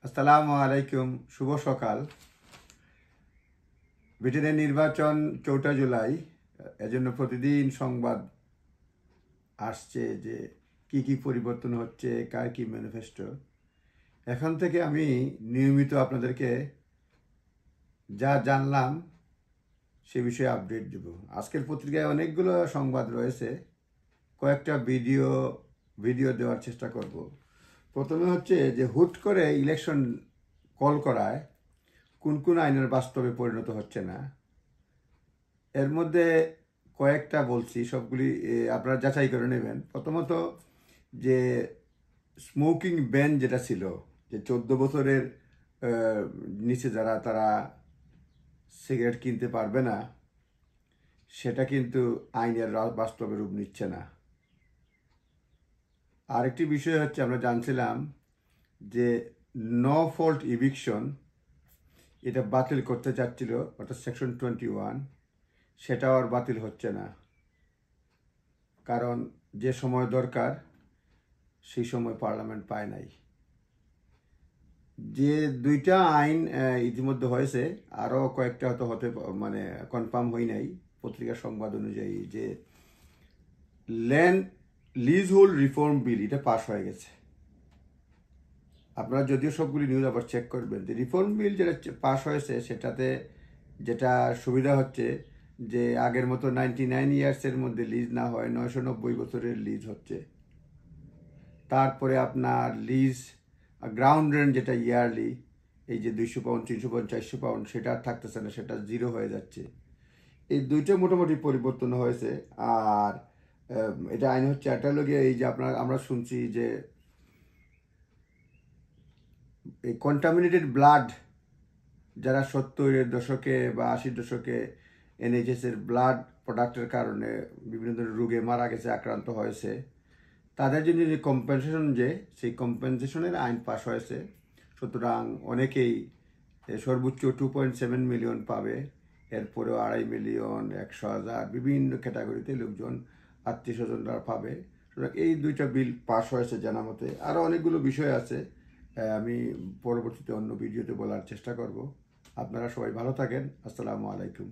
আসসালামু আলাইকুম, শুভ সকাল। ব্রিটেনের নির্বাচন 4 জুলাই, এজন্য প্রতিদিন সংবাদ আসছে যে কি কি পরিবর্তন হচ্ছে, কার কি ম্যানিফেস্টো। এখন থেকে আমি নিয়মিত আপনাদেরকে যা জানলাম সে বিষয়ে আপডেট দেব। আজকের পত্রিকায় অনেকগুলো সংবাদ রয়েছে, কয়েকটা ভিডিও দেওয়ার চেষ্টা করব। প্রথমে হচ্ছে যে হুট করে ইলেকশন কল করায় কোন কোন আইনের বাস্তবে পরিণত হচ্ছে না, এর মধ্যে কয়েকটা বলছি, সবগুলি আপনারা যাচাই করে নেবেন। প্রথমত যে স্মোকিং ব্যান যেটা ছিল, যে 14 বছরের নিচে যারা তারা সিগারেট কিনতে পারবে না, সেটা কিন্তু আইনের বাস্তবে রূপ নিচ্ছে না। আরেকটি বিষয় হচ্ছে, আমরা জানছিলাম যে নো ফল্ট ইভিকশন এটা বাতিল করতে চাচ্ছিল, অর্থাৎ সেকশন 21, সেটাও আর বাতিল হচ্ছে না। কারণ যে সময় দরকার সেই সময় পার্লামেন্ট পায় নাই। যে দুইটা আইন ইতিমধ্যে হয়েছে, আরও কয়েকটা হয়তো মানে কনফার্ম হই নাই পত্রিকার সংবাদ অনুযায়ী, যে ল্যান্ড লিজ হোল্ড রিফর্ম বিল এটা পাস হয়ে গেছে। আপনারা যদিও সবগুলি নিউজ আবার চেক করবেন, যে রিফর্ম বিল যেটা পাস হয়েছে সেটাতে যেটা সুবিধা হচ্ছে যে আগের মতো 99 ইয়ার্সের মধ্যে লিজ না হয় 990 বছরের লিজ হচ্ছে। তারপরে আপনার লিজ গ্রাউন্ড রেন্ট যেটা ইয়ারলি, এই যে 200 পাউন্ড 300 পাউন্ড 400 পাউন্ড, সেটা আর থাকতেছে না, সেটা 0 হয়ে যাচ্ছে। এই দুইটা মোটামুটি পরিবর্তন হয়েছে। আর এটা আইন হচ্ছে একটা লগে, এই যে আমরা শুনছি যে এই কন্টামিনেটেড ব্লাড, যারা 70-এর দশকে বা 80-র দশকে এনএইচএসের ব্লাড প্রোডাক্টের কারণে বিভিন্ন ধরনের রোগে মারা গেছে, আক্রান্ত হয়েছে, তাদের জন্য যে কম্পেনসেশন, যে সেই কম্পেনসেশনের আইন পাস হয়েছে। সুতরাং অনেকেই সর্বোচ্চ 2.7 মিলিয়ন পাবে, এরপরেও 2.5 মিলিয়ন, 100,000, বিভিন্ন ক্যাটাগরিতে লোকজন, আত্মীয় স্বজনরা পাবে। সুতরাং এই দুইটা বিল পাস হয়েছে জানা মতে। আরও অনেকগুলো বিষয় আছে, আমি পরবর্তীতে অন্য ভিডিওতে বলার চেষ্টা করব। আপনারা সবাই ভালো থাকেন। আসসালামু আলাইকুম।